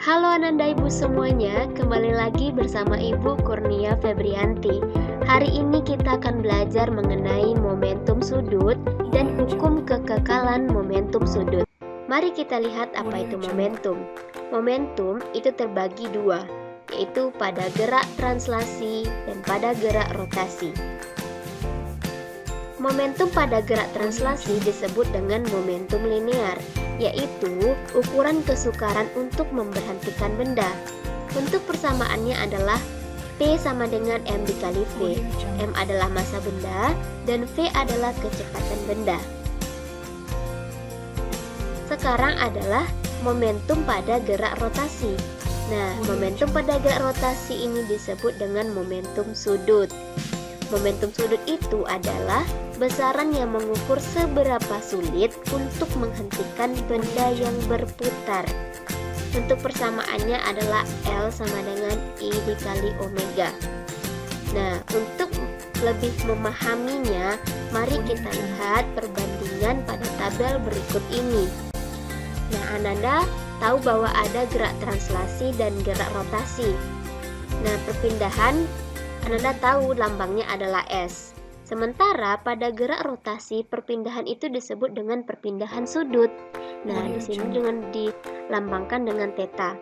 Halo Ananda Ibu semuanya, kembali lagi bersama Ibu Kurnia Febrianti. Hari ini kita akan belajar mengenai momentum sudut dan hukum kekekalan momentum sudut. Mari kita lihat apa itu momentum. Momentum itu terbagi dua, yaitu pada gerak translasi dan pada gerak rotasi. Momentum pada gerak translasi disebut dengan momentum linear, yaitu ukuran kesukaran untuk memberhentikan benda. Untuk persamaannya adalah P sama dengan M dikali V. M adalah massa benda dan V adalah kecepatan benda. Sekarang adalah momentum pada gerak rotasi. Nah, momentum pada gerak rotasi ini disebut dengan momentum sudut. Momentum sudut itu adalah besaran yang mengukur seberapa sulit untuk menghentikan benda yang berputar. Untuk persamaannya adalah L sama dengan I dikali omega. Nah, untuk lebih memahaminya, mari kita lihat perbandingan pada tabel berikut ini. Nah, Ananda tahu bahwa ada gerak translasi dan gerak rotasi. Nah, perpindahan Ananda tahu lambangnya adalah S. Sementara pada gerak rotasi, perpindahan itu disebut dengan perpindahan sudut. Nah, di sini dengan dilambangkan dengan theta.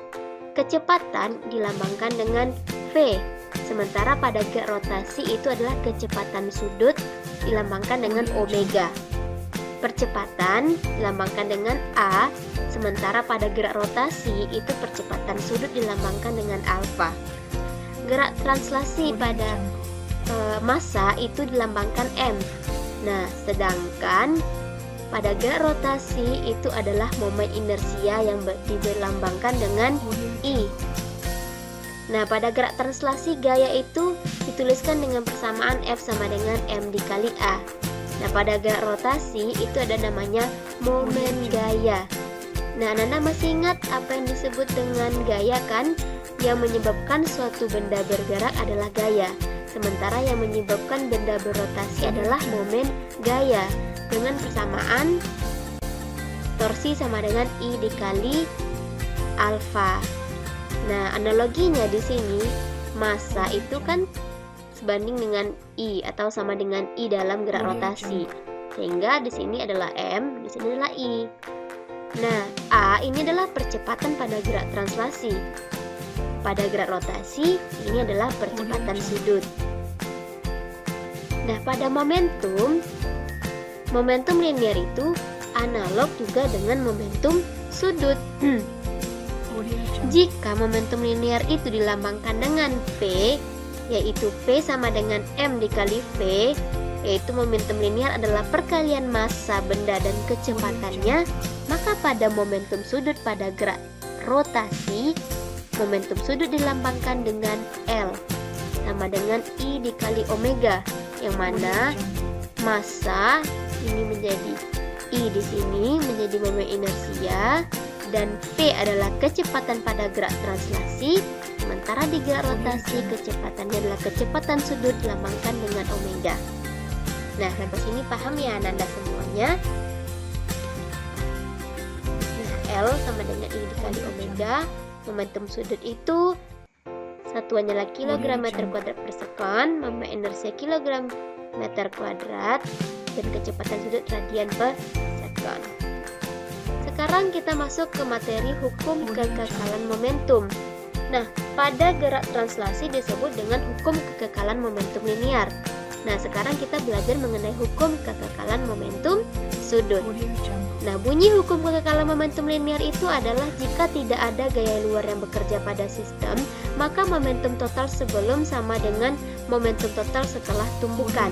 Kecepatan dilambangkan dengan V. Sementara pada gerak rotasi itu adalah kecepatan sudut dilambangkan dengan omega. Percepatan dilambangkan dengan A. Sementara pada gerak rotasi itu percepatan sudut dilambangkan dengan alfa. Gerak translasi pada massa itu dilambangkan M. Nah, sedangkan pada gerak rotasi itu adalah momen inersia yang dilambangkan dengan I. Nah, pada gerak translasi gaya itu dituliskan dengan persamaan F sama dengan M dikali A. Nah, pada gerak rotasi itu ada namanya momen gaya. Nah, Nana masih ingat apa yang disebut dengan gaya kan? Yang menyebabkan suatu benda bergerak adalah gaya, sementara yang menyebabkan benda berrotasi adalah momen gaya. Dengan persamaan torsi sama dengan I dikali alfa. Nah, analoginya di sini massa itu kan sebanding dengan I atau sama dengan I dalam gerak rotasi. Sehingga di sini adalah M, di sini adalah I. Nah, A ini adalah percepatan pada gerak translasi. Pada gerak rotasi, ini adalah percepatan sudut. Nah, pada momentum linear itu analog juga dengan momentum sudut. Jika momentum linear itu dilambangkan dengan P, yaitu P sama dengan M dikali V, yaitu momentum linear adalah perkalian massa benda dan kecepatannya, maka pada momentum sudut pada gerak rotasi, momentum sudut dilambangkan dengan L sama dengan I dikali omega, yang mana massa ini menjadi I di sini menjadi momen inersia dan P adalah kecepatan pada gerak translasi, sementara di gerak rotasi kecepatannya adalah kecepatan sudut dilambangkan dengan omega. Nah, sampai sini paham ya Ananda semuanya? Nah, L sama dengan I dikali omega. Momentum sudut itu satuannya adalah kilogram meter kuadrat per sekon, momen inersia kilogram meter kuadrat, dan kecepatan sudut radian per sekon. Sekarang kita masuk ke materi hukum kekekalan momentum. Nah, pada gerak translasi disebut dengan hukum kekekalan momentum linear. Nah, sekarang kita belajar mengenai hukum kekekalan momentum sudut. Nah, bunyi hukum kekekalan momentum linear itu adalah jika tidak ada gaya luar yang bekerja pada sistem, maka momentum total sebelum sama dengan momentum total setelah tumbukan.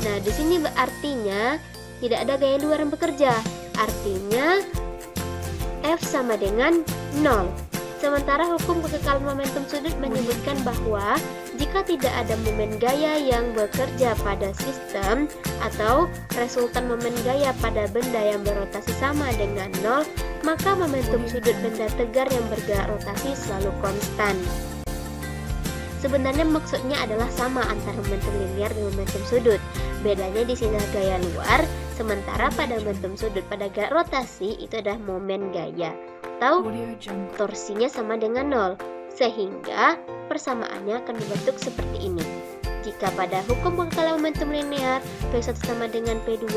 Nah, di sini artinya tidak ada gaya luar yang bekerja. Artinya F sama dengan 0. Sementara hukum kekekalan momentum sudut menyebutkan bahwa jika tidak ada momen gaya yang bekerja pada sistem atau resultan momen gaya pada benda yang berotasi sama dengan 0, maka momentum sudut benda tegar yang bergerak rotasi selalu konstan. Sebenarnya maksudnya adalah sama antara momentum linear dan momentum sudut. Bedanya di sini gaya luar, sementara pada momentum sudut pada gerak rotasi itu adalah momen gaya. atau torsinya sama dengan 0. Sehingga persamaannya akan dibentuk seperti ini. Jika pada hukum kekekalan momentum linear P1 sama dengan P2,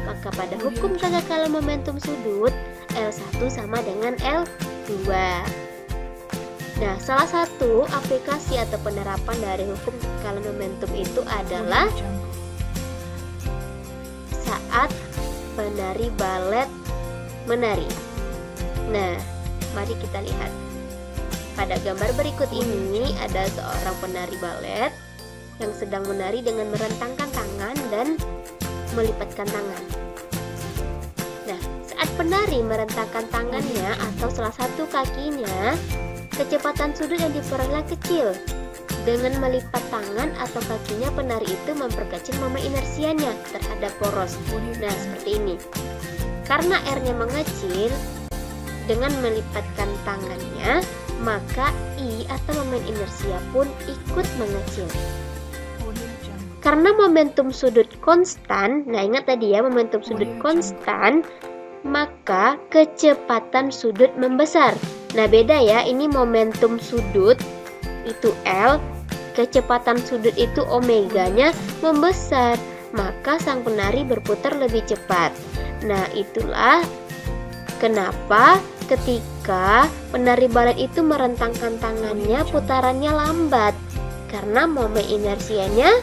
maka pada hukum kekekalan momentum sudut L1 sama dengan L2. Nah, salah satu aplikasi atau penerapan dari hukum kekekalan momentum itu adalah saat penari balet menari. Nah, mari kita lihat. Pada gambar berikut ini ada seorang penari balet yang sedang menari dengan merentangkan tangan dan melipatkan tangan. Nah, saat penari merentangkan tangannya atau salah satu kakinya, kecepatan sudut yang diperoleh kecil. Dengan melipat tangan atau kakinya, penari itu memperkecil momen inersianya terhadap poros. Nah, seperti ini. Karena R-nya mengecil, dengan melipatkan tangannya, maka I atau momen inersia pun ikut mengecil. Karena momentum sudut konstan, nah ingat tadi ya, momentum sudut konstan, maka kecepatan sudut membesar. Nah, beda ya, ini momentum sudut itu L, kecepatan sudut itu omeganya membesar, maka sang penari berputar lebih cepat. Nah, itulah kenapa ketika penari balet itu merentangkan tangannya, putarannya lambat, karena momen inersianya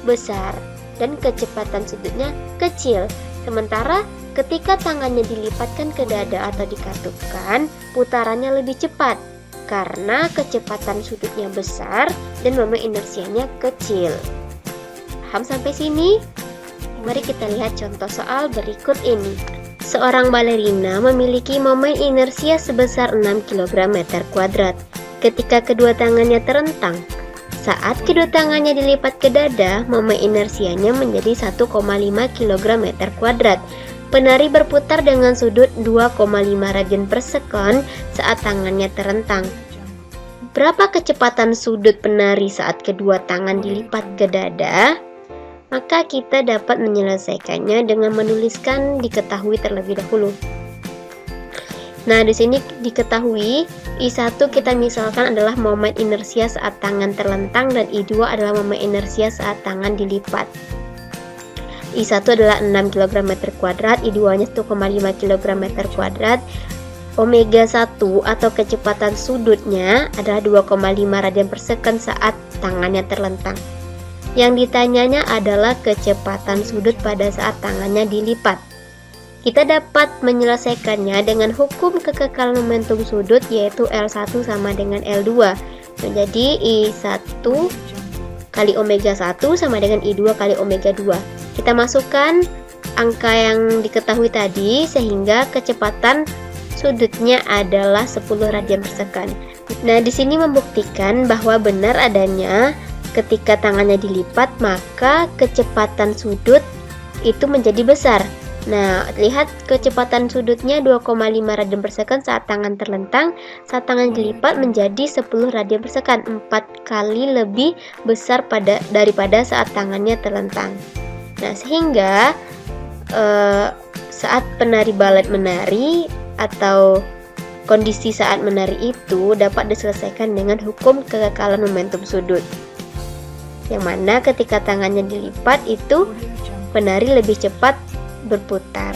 besar dan kecepatan sudutnya kecil. Sementara ketika tangannya dilipatkan ke dada atau dikatupkan, putarannya lebih cepat karena kecepatan sudutnya besar dan momen inersianya kecil. Paham sampai sini? Mari kita lihat contoh soal berikut ini. Seorang balerina memiliki momen inersia sebesar 6 kg/m². Ketika kedua tangannya terentang, saat kedua tangannya dilipat ke dada, momen inersianya menjadi 1,5 kg/m². Penari berputar dengan sudut 2,5 radian per sekon saat tangannya terentang. Berapa kecepatan sudut penari saat kedua tangan dilipat ke dada? Maka kita dapat menyelesaikannya dengan menuliskan diketahui terlebih dahulu. Nah, di sini diketahui I1 kita misalkan adalah momen inersia saat tangan terlentang dan I2 adalah momen inersia saat tangan dilipat. I1 adalah 6 kg/m², I2-nya 1,5 kg/m². Omega 1 atau kecepatan sudutnya adalah 2,5 radian per sekon saat tangannya terlentang. Yang ditanyanya adalah kecepatan sudut pada saat tangannya dilipat. Kita dapat menyelesaikannya dengan hukum kekekalan momentum sudut, yaitu L1 sama dengan L2. Menjadi I1 kali omega 1 sama dengan I2 kali omega 2. Kita masukkan angka yang diketahui tadi sehingga kecepatan sudutnya adalah 10 radian per sekon. Nah, di sini membuktikan bahwa benar adanya ketika tangannya dilipat maka kecepatan sudut itu menjadi besar. Nah, lihat kecepatan sudutnya 2,5 radian per sekon saat tangan terlentang, saat tangan dilipat menjadi 10 radian per sekon, 4 kali lebih besar daripada saat tangannya terlentang. Nah, sehingga saat penari balet menari atau kondisi saat menari itu dapat diselesaikan dengan hukum kekekalan momentum sudut. Yang mana ketika tangannya dilipat itu penari lebih cepat berputar.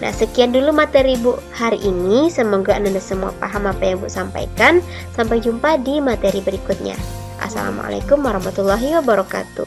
Nah, sekian dulu materi Bu hari ini. Semoga Anda semua paham apa yang Bu sampaikan. Sampai jumpa di materi berikutnya. Assalamualaikum warahmatullahi wabarakatuh.